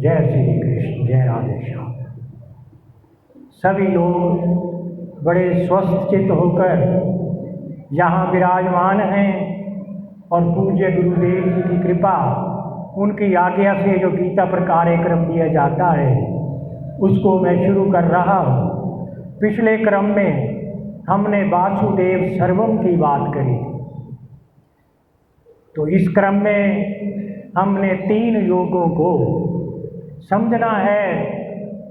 जय श्री कृष्ण, जय राधे श्याम। सभी लोग बड़े स्वस्थ चित्त होकर यहाँ विराजमान हैं और पूज्य गुरुदेव जी की कृपा, उनकी आज्ञा से जो गीता पर कार्यक्रम दिया जाता है उसको मैं शुरू कर रहा हूँ। पिछले क्रम में हमने वासुदेव सर्वम की बात करी थी, तो इस क्रम में हमने 3 योगों को समझना है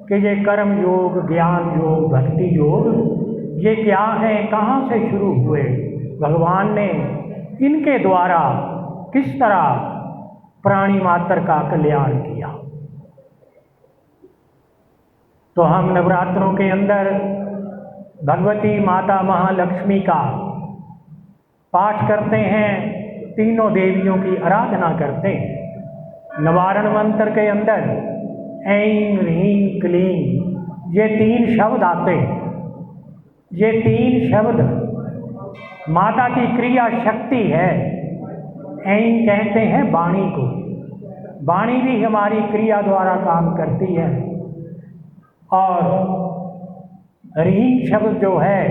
कि ये कर्म योग, ज्ञान योग, भक्ति योग ये क्या है, कहाँ से शुरू हुए, भगवान ने इनके द्वारा किस तरह प्राणी मात्र का कल्याण किया। तो हम नवरात्रों के अंदर भगवती माता महालक्ष्मी का पाठ करते हैं, तीनों देवियों की आराधना करते हैं। नवारण मंत्र के अंदर ऐं ह्रीं क्लीं ये 3 शब्द आते हैं। ये 3 शब्द माता की क्रिया शक्ति है। ऐं कहते हैं वाणी को, वाणी भी हमारी क्रिया द्वारा काम करती है। और ह्रीं शब्द जो है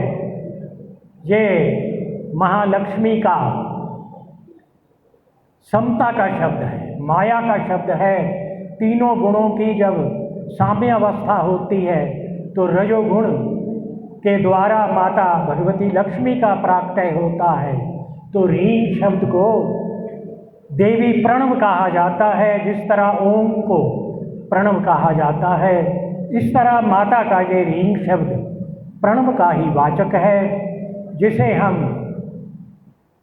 ये महालक्ष्मी का समता का शब्द है, माया का शब्द है। तीनों गुणों की जब साम्यावस्था होती है तो रजोगुण के द्वारा माता भगवती लक्ष्मी का प्राकट्य होता है। तो ह्रीं शब्द को देवी प्रणव कहा जाता है। जिस तरह ओम को प्रणव कहा जाता है, इस तरह माता का ये ह्रीं शब्द प्रणव का ही वाचक है, जिसे हम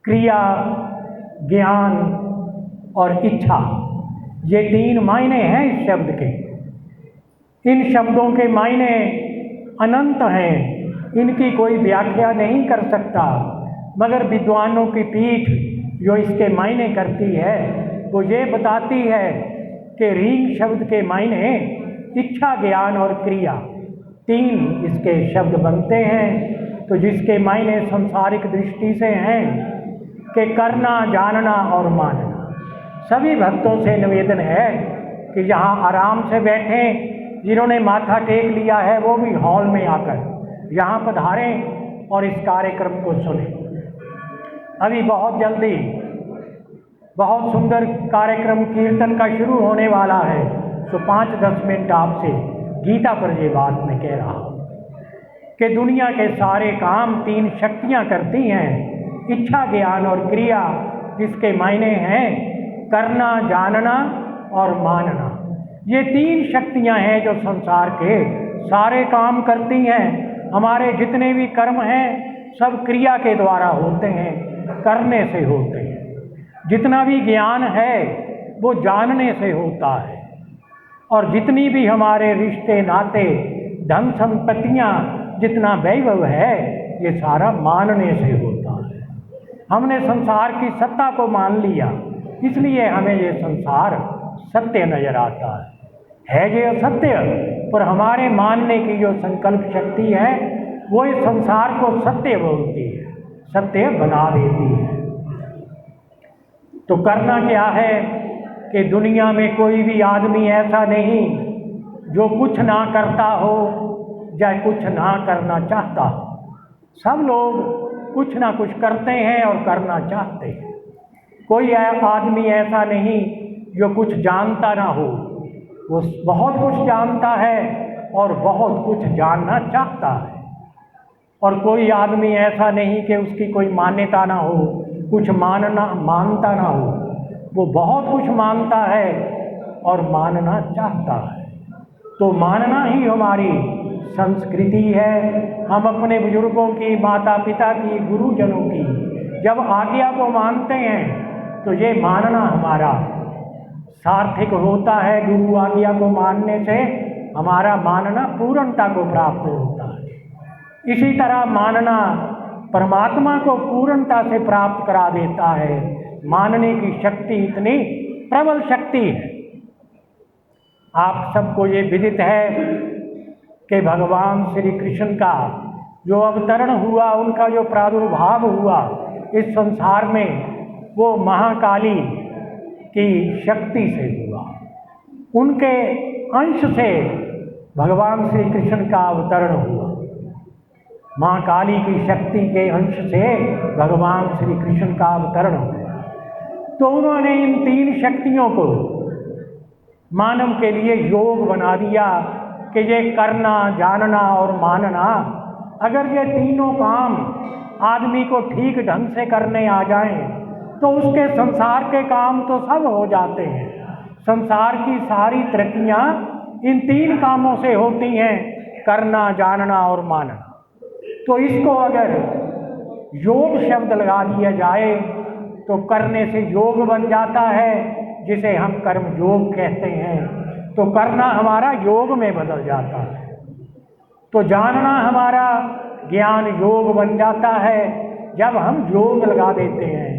क्रिया, ज्ञान और इच्छा ये 3 मायने हैं इस शब्द के। इन शब्दों के मायने अनंत हैं, इनकी कोई व्याख्या नहीं कर सकता, मगर विद्वानों की पीठ जो इसके मायने करती है वो ये बताती है कि ह्रीं शब्द के मायने इच्छा, ज्ञान और क्रिया 3 इसके शब्द बनते हैं। तो जिसके मायने सांसारिक दृष्टि से हैं कि करना, जानना और मानना। सभी भक्तों से निवेदन है कि यहाँ आराम से बैठें, जिन्होंने माथा टेक लिया है वो भी हॉल में आकर यहाँ पधारें और इस कार्यक्रम को सुनें। अभी बहुत जल्दी बहुत सुंदर कार्यक्रम कीर्तन का शुरू होने वाला है, तो 5-10 मिनट आपसे गीता पर ये बात मैं कह रहा हूँ कि दुनिया के सारे काम 3 शक्तियाँ करती हैं, इच्छा, ज्ञान और क्रिया, जिसके मायने हैं करना, जानना और मानना। ये 3 शक्तियाँ हैं जो संसार के सारे काम करती हैं। हमारे जितने भी कर्म हैं सब क्रिया के द्वारा होते हैं, करने से होते हैं। जितना भी ज्ञान है वो जानने से होता है, और जितनी भी हमारे रिश्ते, नाते, धन संपत्तियाँ, जितना वैभव है ये सारा मानने से होता है। हमने संसार की सत्ता को मान लिया, इसलिए हमें ये संसार सत्य नजर आता है ये असत्य, पर हमारे मानने की जो संकल्प शक्ति है वो इस संसार को सत्य बोलती है, सत्य बना देती है। तो करना क्या है कि दुनिया में कोई भी आदमी ऐसा नहीं जो कुछ ना करता हो या कुछ ना करना चाहता हो। सब लोग कुछ ना कुछ करते हैं और करना चाहते हैं। कोई आदमी ऐसा नहीं जो कुछ जानता ना हो, वो बहुत कुछ जानता है और बहुत कुछ जानना चाहता है। और कोई आदमी ऐसा नहीं कि उसकी कोई मान्यता ना हो, कुछ मानता ना हो, वो बहुत कुछ मानता है और मानना चाहता है। तो मानना ही हमारी संस्कृति है। हम अपने बुजुर्गों की, माता पिता की, गुरुजनों की जब आज्ञा को मानते हैं तो ये मानना हमारा सार्थक होता है। गुरु आज्ञा को मानने से हमारा मानना पूर्णता को प्राप्त होता है। इसी तरह मानना परमात्मा को पूर्णता से प्राप्त करा देता है। मानने की शक्ति इतनी प्रबल शक्ति है। आप सबको ये विदित है कि भगवान श्री कृष्ण का जो अवतरण हुआ, उनका जो प्रादुर्भाव हुआ इस संसार में, वो महाकाली की शक्ति से हुआ। उनके अंश से भगवान श्री कृष्ण का अवतरण हुआ। माँ काली की शक्ति के अंश से भगवान श्री कृष्ण का अवतरण हुआ। तो उन्होंने इन 3 शक्तियों को मानव के लिए योग बना दिया कि ये करना, जानना और मानना, अगर ये तीनों काम आदमी को ठीक ढंग से करने आ जाएं तो उसके संसार के काम तो सब हो जाते हैं। संसार की सारी तरक्कियाँ इन 3 कामों से होती हैं, करना, जानना और मानना। तो इसको अगर योग शब्द लगा दिया जाए तो करने से योग बन जाता है, जिसे हम कर्म योग कहते हैं। तो करना हमारा योग में बदल जाता है, तो जानना हमारा ज्ञान योग बन जाता है जब हम योग लगा देते हैं,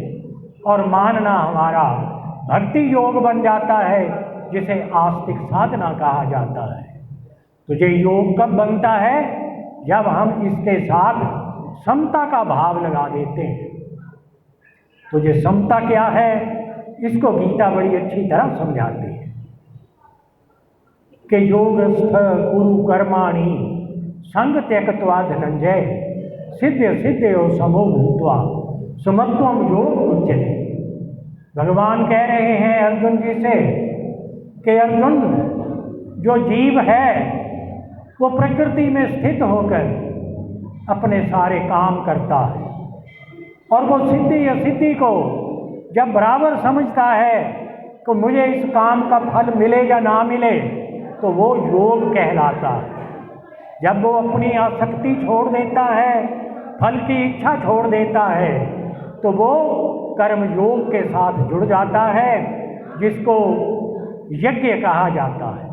और मानना हमारा भक्ति योग बन जाता है, जिसे आस्तिक साधना कहा जाता है। तो ये योग कब बनता है? जब हम इसके साथ समता का भाव लगा देते हैं। तो ये समता क्या है, इसको गीता बड़ी अच्छी तरह समझाती है कि योगस्थ कुरु कर्माणि संग त्यक्त्वा धनंजय सिद्ध सिद्धयो समो भूत्वा समत्वम योग उच्यते। भगवान कह रहे हैं अर्जुन जी से कि अर्जुन, जो जीव है वो प्रकृति में स्थित होकर अपने सारे काम करता है, और वो सिद्धि या सिद्धि को जब बराबर समझता है कि मुझे इस काम का फल मिले या ना मिले, तो वो योग कहलाता है। जब वो अपनी आसक्ति छोड़ देता है, फल की इच्छा छोड़ देता है, तो वो कर्म योग के साथ जुड़ जाता है, जिसको यज्ञ कहा जाता है।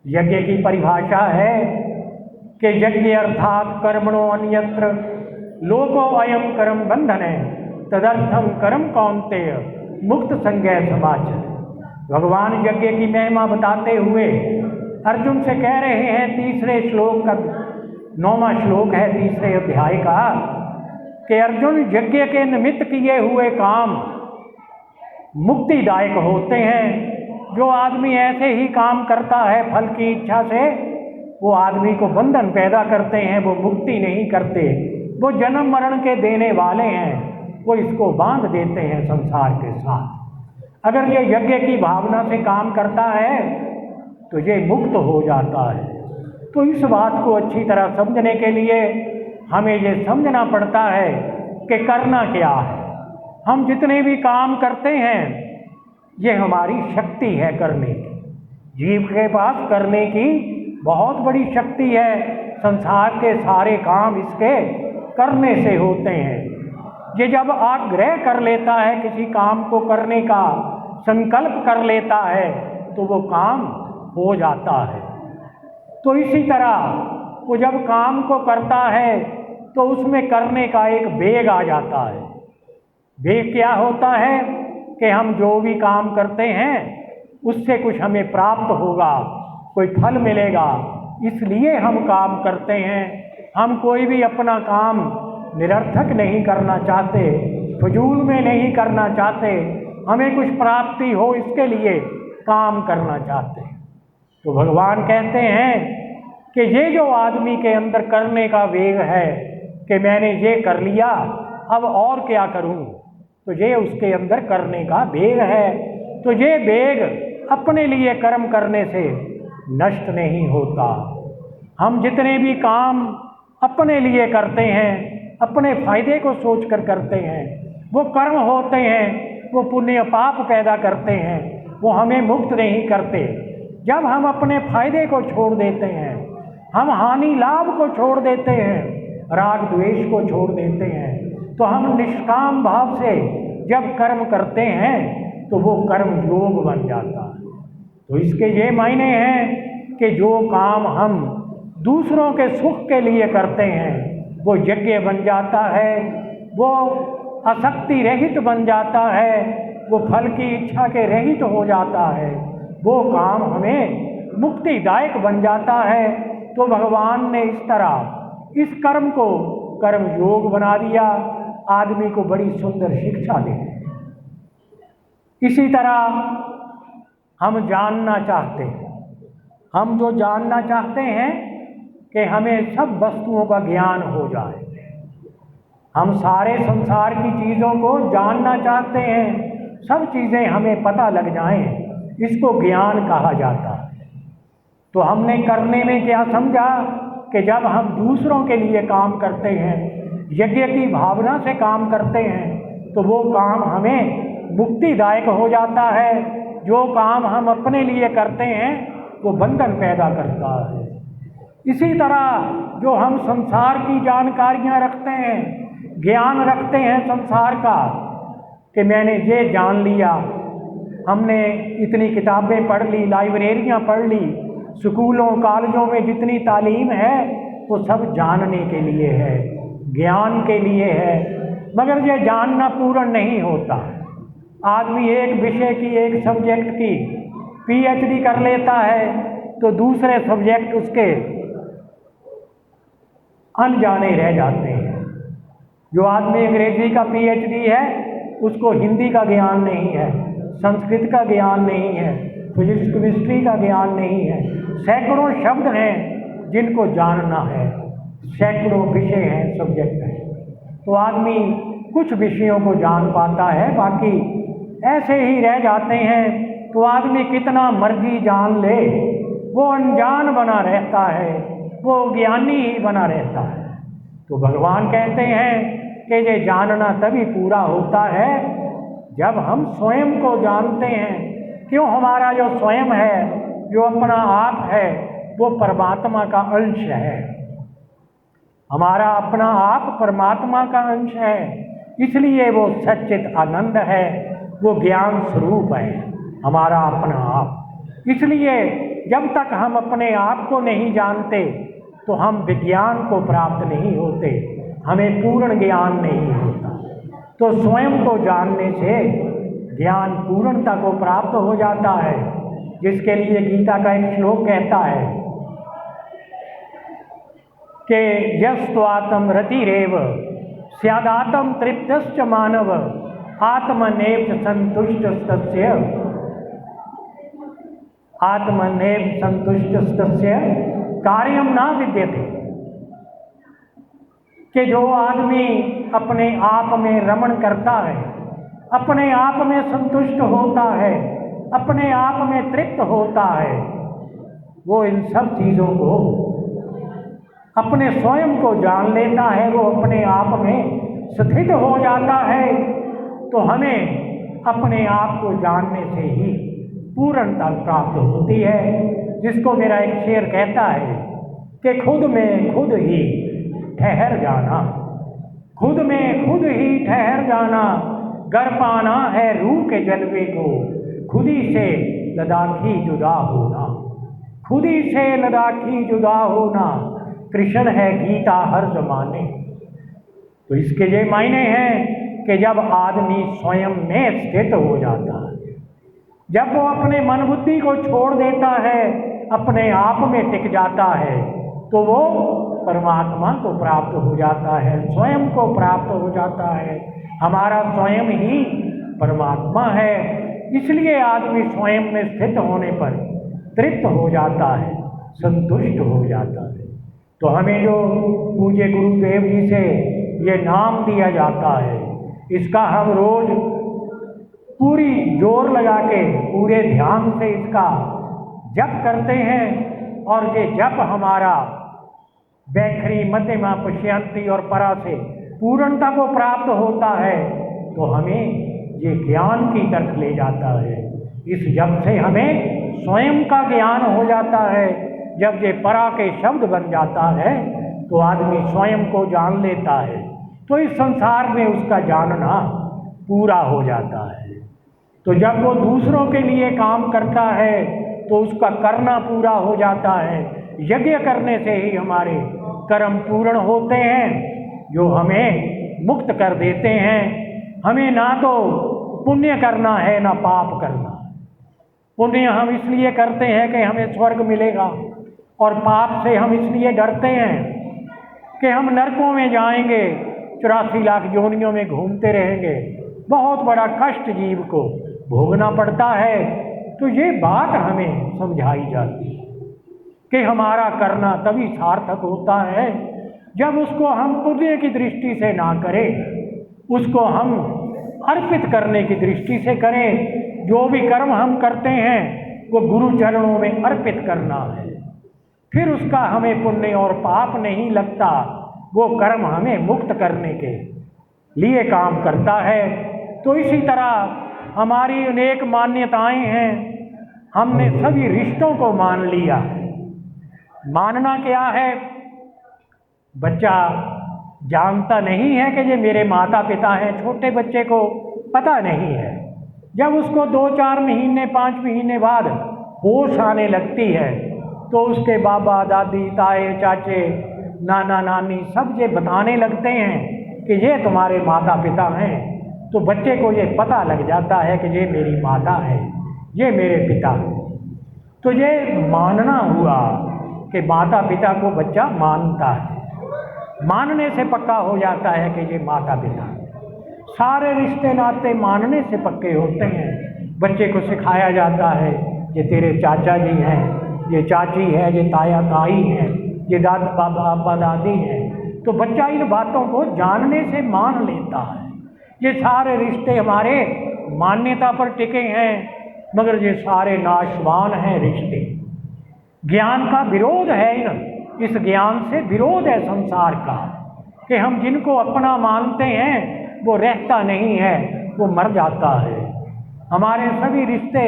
यज्ञ की परिभाषा है कि यज्ञ अर्थात कर्मणो अन्यत्र लोको अयम कर्म बंधने तदर्थम कर्म कौन्तेय मुक्त संज्ञा समाचार। भगवान यज्ञ की महिमा बताते हुए अर्जुन से कह रहे हैं, 3रे श्लोक का 9वां श्लोक है 3रे अध्याय का, कि अर्जुन, यज्ञ के निमित्त किए हुए काम मुक्तिदायक होते हैं। जो आदमी ऐसे ही काम करता है फल की इच्छा से, वो आदमी को बंधन पैदा करते हैं, वो मुक्ति नहीं करते, वो जन्म मरण के देने वाले हैं, वो इसको बांध देते हैं संसार के साथ। अगर ये यज्ञ की भावना से काम करता है तो ये मुक्त हो जाता है। तो इस बात को अच्छी तरह समझने के लिए हमें ये समझना पड़ता है कि करना क्या है। हम जितने भी काम करते हैं ये हमारी शक्ति है करने की। जीव के पास करने की बहुत बड़ी शक्ति है। संसार के सारे काम इसके करने से होते हैं। ये जब आग्रह कर लेता है, किसी काम को करने का संकल्प कर लेता है, तो वो काम हो जाता है। तो इसी तरह वो जब काम को करता है तो उसमें करने का एक वेग आ जाता है। वेग क्या होता है कि हम जो भी काम करते हैं उससे कुछ हमें प्राप्त होगा, कोई फल मिलेगा, इसलिए हम काम करते हैं। हम कोई भी अपना काम निरर्थक नहीं करना चाहते, फजूल में नहीं करना चाहते, हमें कुछ प्राप्ति हो इसके लिए काम करना चाहते हैं। तो भगवान कहते हैं कि ये जो आदमी के अंदर करने का वेग है कि मैंने ये कर लिया, अब और क्या करूं, तो ये उसके अंदर करने का वेग है। तो ये वेग अपने लिए कर्म करने से नष्ट नहीं होता। हम जितने भी काम अपने लिए करते हैं, अपने फायदे को सोचकर करते हैं, वो कर्म होते हैं, वो पुण्य पाप पैदा करते हैं, वो हमें मुक्त नहीं करते। जब हम अपने फायदे को छोड़ देते हैं, हम हानि लाभ को छोड़ देते हैं, राग द्वेष को छोड़ देते हैं, तो हम निष्काम भाव से जब कर्म करते हैं तो वो कर्म योग बन जाता है। तो इसके ये मायने हैं कि जो काम हम दूसरों के सुख के लिए करते हैं वो यज्ञ बन जाता है, वो आसक्ति रहित बन जाता है, वो फल की इच्छा के रहित हो जाता है, वो काम हमें मुक्तिदायक बन जाता है। तो भगवान ने इस तरह इस कर्म को कर्म योग बना दिया, आदमी को बड़ी सुंदर शिक्षा दी। इसी तरह हम जानना चाहते हैं। हम जो जानना चाहते हैं कि हमें सब वस्तुओं का ज्ञान हो जाए। हम सारे संसार की चीज़ों को जानना चाहते हैं, सब चीज़ें हमें पता लग जाएं, इसको ज्ञान कहा जाता है। तो हमने करने में क्या समझा कि जब हम दूसरों के लिए काम करते हैं, यज्ञ की भावना से काम करते हैं, तो वो काम हमें मुक्तिदायक हो जाता है। जो काम हम अपने लिए करते हैं वो बंधन पैदा करता है। इसी तरह जो हम संसार की जानकारियाँ रखते हैं, ज्ञान रखते हैं संसार का, कि मैंने ये जान लिया, हमने इतनी किताबें पढ़ ली, लाइब्रेरियाँ पढ़ ली, स्कूलों कॉलेजों में जितनी तालीम है वो सब जानने के लिए है, ज्ञान के लिए है। मगर ये जानना पूर्ण नहीं होता। आदमी एक विषय की, एक सब्जेक्ट की पीएचडी कर लेता है तो दूसरे सब्जेक्ट उसके अनजाने रह जाते हैं। जो आदमी अंग्रेजी का पीएचडी है उसको हिंदी का ज्ञान नहीं है, संस्कृत का ज्ञान नहीं है, फिजिक्स केमिस्ट्री का ज्ञान नहीं है। सैकड़ों शब्द हैं जिनको जानना है, सैकड़ों विषय हैं, सब्जेक्ट हैं। तो आदमी कुछ विषयों को जान पाता है, बाकी ऐसे ही रह जाते हैं। तो आदमी कितना मर्जी जान ले, वो अनजान बना रहता है, वो ज्ञानी ही बना रहता है। तो भगवान कहते हैं कि ये जानना तभी पूरा होता है जब हम स्वयं को जानते हैं। क्यों? हमारा जो स्वयं है, जो अपना आप है, वो परमात्मा का अंश है। हमारा अपना आप परमात्मा का अंश है, इसलिए वो सच्चित आनंद है, वो ज्ञान स्वरूप है हमारा अपना आप। इसलिए जब तक हम अपने आप को नहीं जानते तो हम विज्ञान को प्राप्त नहीं होते, हमें पूर्ण ज्ञान नहीं होता। तो स्वयं को जानने से ज्ञान पूर्णता को प्राप्त हो जाता है, जिसके लिए गीता का एक श्लोक कहता है कि यस्त्वात्म रतिरेव स्यादात्म तृप्तश्च मानव आत्मनेव संतुष्टस्तस्य आत्मनेव संतुष्टस्तस्य कार्यम ना विद्यते। कि जो आदमी अपने आप में रमण करता है, अपने आप में संतुष्ट होता है, अपने आप में तृप्त होता है, वो इन सब चीज़ों को, अपने स्वयं को जान लेता है, वो अपने आप में स्थित हो जाता है। तो हमें अपने आप को जानने से ही पूर्णता प्राप्त होती है। जिसको मेरा एक शेर कहता है कि खुद में खुद ही ठहर जाना, खुद में खुद ही ठहर जाना, गर पाना है रूह के जलवे को, खुदी से लद्दाखी जुदा होना, खुदी से लद्दाखी जुदा होना, कृष्ण है गीता हर जमाने। तो इसके ये मायने हैं कि जब आदमी स्वयं में स्थित हो जाता है, जब वो अपने मन बुद्धि को छोड़ देता है, अपने आप में टिक जाता है, तो वो परमात्मा को प्राप्त हो जाता है, स्वयं को प्राप्त हो जाता है। हमारा स्वयं ही परमात्मा है। इसलिए आदमी स्वयं में स्थित होने पर तृप्त हो जाता है, संतुष्ट हो जाता है। तो हमें जो पूज्य गुरुदेव जी से ये नाम दिया जाता है, इसका हम रोज पूरी जोर लगा के, पूरे ध्यान से इसका जप करते हैं, और ये जप हमारा वैखरी मध्यमा पश्यंती और परा से पूर्णता को प्राप्त होता है, तो हमें ये ज्ञान की तरफ ले जाता है। इस जप से हमें स्वयं का ज्ञान हो जाता है। जब ये परा के शब्द बन जाता है तो आदमी स्वयं को जान लेता है, तो इस संसार में उसका जानना पूरा हो जाता है। तो जब वो दूसरों के लिए काम करता है तो उसका करना पूरा हो जाता है। यज्ञ करने से ही हमारे कर्म पूर्ण होते हैं, जो हमें मुक्त कर देते हैं। हमें ना तो पुण्य करना है ना पाप करना। पुण्य हम इसलिए करते हैं कि हमें स्वर्ग मिलेगा, और पाप से हम इसलिए डरते हैं कि हम नरकों में जाएंगे, 84 लाख योनियों में घूमते रहेंगे, बहुत बड़ा कष्ट जीव को भोगना पड़ता है। तो ये बात हमें समझाई जाती है कि हमारा करना तभी सार्थक होता है जब उसको हम पुण्य की दृष्टि से ना करें, उसको हम अर्पित करने की दृष्टि से करें। जो भी कर्म हम करते हैं वो गुरु चरणों में अर्पित करना है, फिर उसका हमें पुण्य और पाप नहीं लगता, वो कर्म हमें मुक्त करने के लिए काम करता है। तो इसी तरह हमारी अनेक मान्यताएं हैं, हमने सभी रिश्तों को मान लिया। मानना क्या है? बच्चा जानता नहीं है कि ये मेरे माता पिता हैं, छोटे बच्चे को पता नहीं है। जब उसको 2-4 महीने 5 महीने बाद होश आने लगती है तो उसके बाबा दादी ताए चाचे नाना नानी सब ये बताने लगते हैं कि ये तुम्हारे माता पिता हैं। तो बच्चे को ये पता लग जाता है कि ये मेरी माता है, ये मेरे पिता है। तो ये मानना हुआ कि माता पिता को बच्चा मानता है, मानने से पक्का हो जाता है कि ये माता पिता। सारे रिश्ते नाते मानने से पक्के होते हैं। बच्चे को सिखाया जाता है ये तेरे चाचा जी हैं, ये चाची है, ये ताया ताई हैं, ये दादा बाबा दादी हैं। तो बच्चा इन बातों को जानने से मान लेता है। ये सारे रिश्ते हमारे मान्यता पर टिके हैं, मगर ये सारे नाशवान हैं रिश्ते। ज्ञान का विरोध है, इस ज्ञान से विरोध है संसार का कि हम जिनको अपना मानते हैं वो रहता नहीं है, वो मर जाता है। हमारे सभी रिश्ते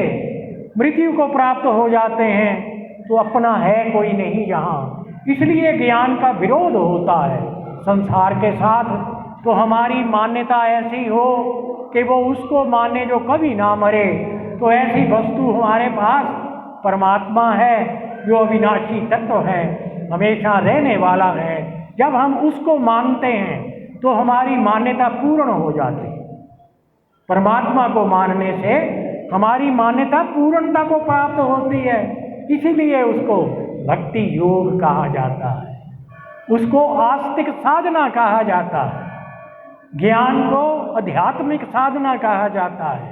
मृत्यु को प्राप्त हो जाते हैं, तो अपना है कोई नहीं यहाँ। इसलिए ज्ञान का विरोध होता है संसार के साथ। तो हमारी मान्यता ऐसी हो कि वो उसको माने जो कभी ना मरे। तो ऐसी वस्तु हमारे पास परमात्मा है जो अविनाशी तत्व है, हमेशा रहने वाला है। जब हम उसको मानते हैं तो हमारी मान्यता पूर्ण हो जाती है। परमात्मा को मानने से हमारी मान्यता पूर्णता को प्राप्त होती है। इसीलिए उसको भक्ति योग कहा जाता है, उसको आस्तिक साधना कहा जाता है, ज्ञान को आध्यात्मिक साधना कहा जाता है,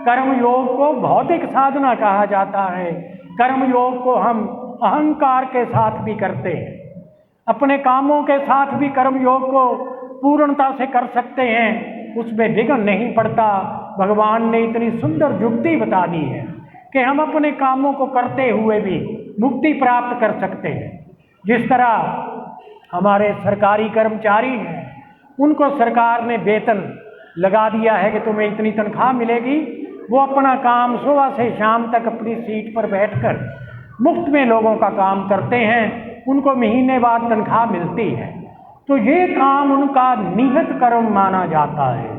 कर्म योग को भौतिक साधना कहा जाता है। कर्म योग को हम अहंकार के साथ भी करते हैं, अपने कामों के साथ भी कर्म योग को पूर्णता से कर सकते हैं, उसमें विघ्न नहीं पड़ता। भगवान ने इतनी सुंदर युक्ति बता दी है कि हम अपने कामों को करते हुए भी मुक्ति प्राप्त कर सकते हैं। जिस तरह हमारे सरकारी कर्मचारी हैं, उनको सरकार ने वेतन लगा दिया है कि तुम्हें इतनी तनख्वाह मिलेगी। वो अपना काम सुबह से शाम तक अपनी सीट पर बैठकर मुफ्त में लोगों का काम करते हैं, उनको महीने बाद तनख्वाह मिलती है। तो ये काम उनका निहित कर्म माना जाता है,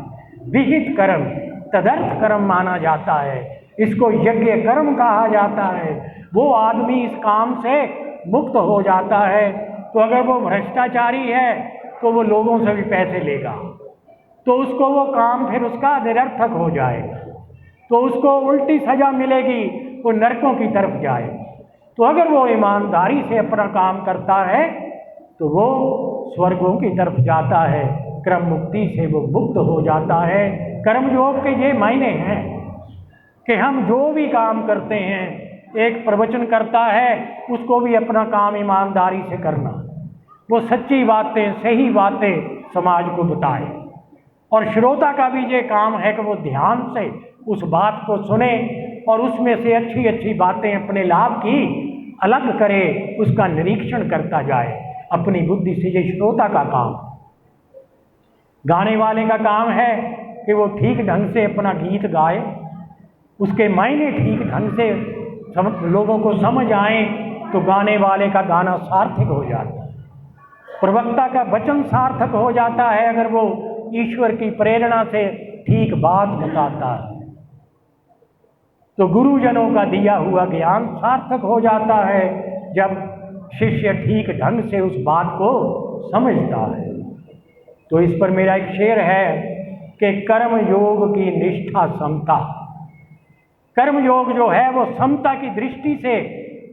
विहित कर्म तदर्थ कर्म माना जाता है। इसको यज्ञ कर्म कहा जाता है। वो आदमी इस काम से मुक्त हो जाता है। तो अगर वो भ्रष्टाचारी है तो वो लोगों से भी पैसे लेगा, तो उसको वो काम फिर उसका निरर्थक हो जाएगा, तो उसको उल्टी सजा मिलेगी, वो नरकों की तरफ जाएगा। तो अगर वो ईमानदारी से अपना काम करता है तो वो स्वर्गों की तरफ जाता है, क्रम मुक्ति से वो मुक्त हो जाता है। कर्म योग के ये मायने हैं कि हम जो भी काम करते हैं, एक प्रवचन करता है उसको भी अपना काम ईमानदारी से करना, वो सच्ची बातें सही बातें समाज को बताए। और श्रोता का भी ये काम है कि वो ध्यान से उस बात को सुने और उसमें से अच्छी अच्छी बातें अपने लाभ की अलग करे, उसका निरीक्षण करता जाए अपनी बुद्धि से। ये श्रोता का काम। गाने वाले का काम है कि वो ठीक ढंग से अपना गीत गाए, उसके मायने ठीक ढंग से लोगों को समझ आए, तो गाने वाले का गाना सार्थक हो जाता है। प्रवक्ता का वचन सार्थक हो जाता है अगर वो ईश्वर की प्रेरणा से ठीक बात बताता है। तो गुरुजनों का दिया हुआ ज्ञान सार्थक हो जाता है जब शिष्य ठीक ढंग से उस बात को समझता है। तो इस पर मेरा एक शेर है कि कर्म योग की निष्ठा समता। कर्म योग जो है वो समता की दृष्टि से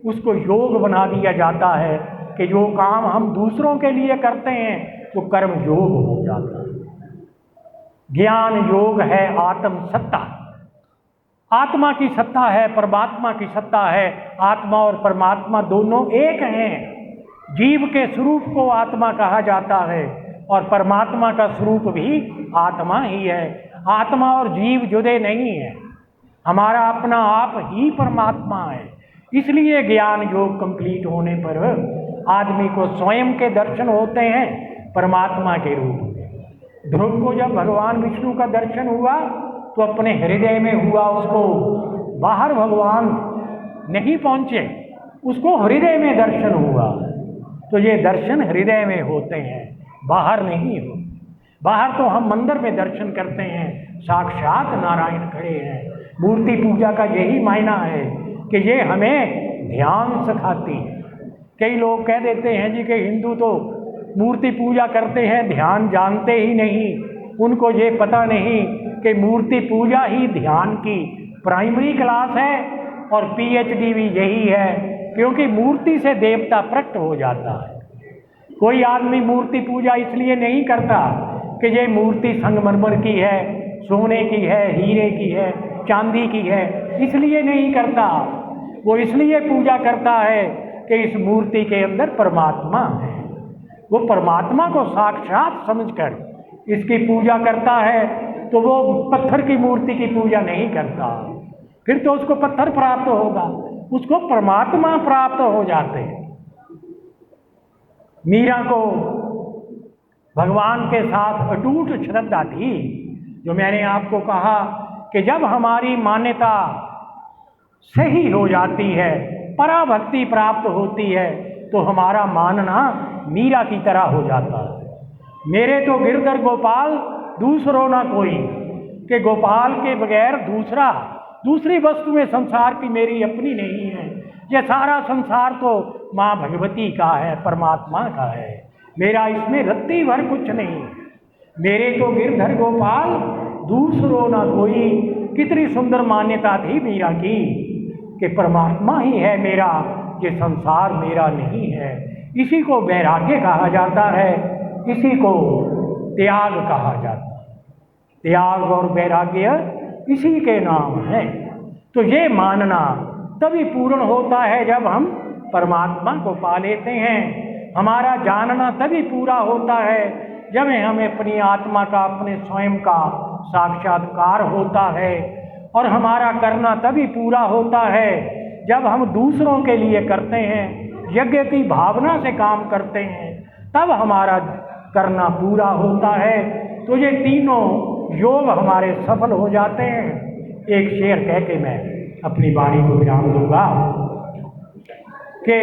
उसको योग बना दिया जाता है कि जो काम हम दूसरों के लिए करते हैं वो कर्म योग हो जाता है। ज्ञान योग है आत्म सत्ता। आत्मा की सत्ता है, परमात्मा की सत्ता है। आत्मा और परमात्मा दोनों एक हैं। जीव के स्वरूप को आत्मा कहा जाता है और परमात्मा का स्वरूप भी आत्मा ही है। आत्मा और जीव जुदे नहीं है, हमारा अपना आप ही परमात्मा है। इसलिए ज्ञान योग कंप्लीट होने पर आदमी को स्वयं के दर्शन होते हैं परमात्मा के रूप में। ध्रुव को जब भगवान विष्णु का दर्शन हुआ तो अपने हृदय में हुआ, उसको बाहर भगवान नहीं पहुँचे, उसको हृदय में दर्शन हुआ। तो ये दर्शन हृदय में होते हैं, बाहर नहीं हो। बाहर तो हम मंदिर में दर्शन करते हैं, साक्षात नारायण खड़े हैं। मूर्ति पूजा का यही मायना है कि ये हमें ध्यान सिखाती है। कई लोग कह देते हैं जी कि हिंदू तो मूर्ति पूजा करते हैं, ध्यान जानते ही नहीं। उनको ये पता नहीं कि मूर्ति पूजा ही ध्यान की प्राइमरी क्लास है और पीएचडी भी यही है, क्योंकि मूर्ति से देवता प्रकट हो जाता है। कोई आदमी मूर्ति पूजा इसलिए नहीं करता कि ये मूर्ति संगमरमर की है, सोने की है, हीरे की है, चांदी की है, इसलिए नहीं करता। वो इसलिए पूजा करता है कि इस मूर्ति के अंदर परमात्मा है। वो परमात्मा को साक्षात समझकर इसकी पूजा करता है, तो वो पत्थर की मूर्ति की पूजा नहीं करता। फिर तो उसको पत्थर प्राप्त होगा, उसको परमात्मा प्राप्त हो जाते हैं। मीरा को भगवान के साथ अटूट श्रद्धा थी। जो मैंने आपको कहा कि जब हमारी मान्यता सही हो जाती है, पराभक्ति प्राप्त होती है, तो हमारा मानना मीरा की तरह हो जाता है। मेरे तो गिरधर गोपाल दूसरो ना कोई, कि गोपाल के बगैर दूसरी वस्तुएं संसार की मेरी अपनी नहीं है। ये सारा संसार तो माँ भगवती का है, परमात्मा का है। मेरा इसमें रत्ती भर कुछ नहीं। मेरे तो गिरधर गोपाल दूसरो ना कोई। कितनी सुंदर मान्यता थी मीरा की कि परमात्मा ही है मेरा, ये संसार मेरा नहीं है। इसी को वैराग्य कहा जाता है, इसी को त्याग कहा जाता है। त्याग और वैराग्य इसी के नाम है। तो ये मानना तभी पूर्ण होता है जब हम परमात्मा को पा लेते हैं। हमारा जानना तभी पूरा होता है जब हमें अपनी आत्मा का, अपने स्वयं का साक्षात्कार होता है। और हमारा करना तभी पूरा होता है जब हम दूसरों के लिए करते हैं, यज्ञ की भावना से काम करते हैं, तब हमारा करना पूरा होता है। तो ये तीनों योग हमारे सफल हो जाते हैं। एक शेर कह के मैं अपनी वाणी को विराम दूंगा कि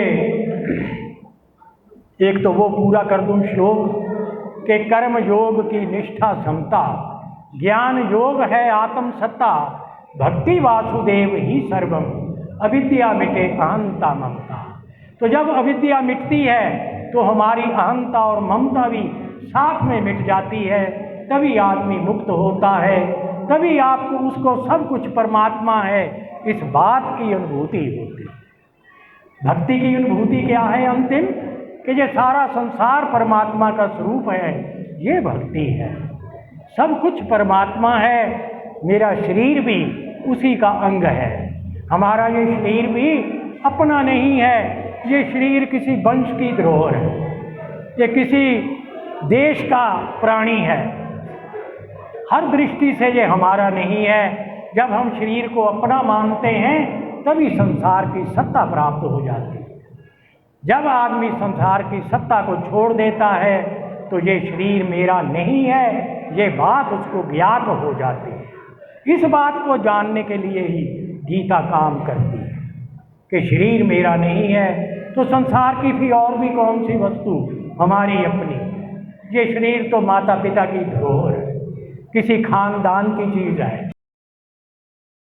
एक तो वो पूरा कर दूं श्लोक कि कर्म योग की निष्ठा समता, ज्ञान योग है आत्म सत्ता, भक्ति वासुदेव ही सर्वम, अविद्या मिटे अहंता ममता। तो जब अविद्या मिटती है तो हमारी अहंता और ममता भी साथ में मिट जाती है, तभी आदमी मुक्त होता है, तभी आपको उसको सब कुछ परमात्मा है इस बात की अनुभूति होती है। भक्ति की अनुभूति क्या है अंतिम? कि ये सारा संसार परमात्मा का स्वरूप है, ये भक्ति है। सब कुछ परमात्मा है, मेरा शरीर भी उसी का अंग है। हमारा ये शरीर भी अपना नहीं है, ये शरीर किसी वंश की धरोहर है, ये किसी देश का प्राणी है। हर दृष्टि से ये हमारा नहीं है। जब हम शरीर को अपना मानते हैं तभी संसार की सत्ता प्राप्त हो जाती है। जब आदमी संसार की सत्ता को छोड़ देता है तो ये शरीर मेरा नहीं है, ये बात उसको ज्ञात हो जाती है। इस बात को जानने के लिए ही गीता काम करती है कि शरीर मेरा नहीं है, तो संसार की भी और भी कौन सी वस्तु हमारी अपनी। ये शरीर तो माता पिता की धरोहर है, किसी खानदान की चीज़ है।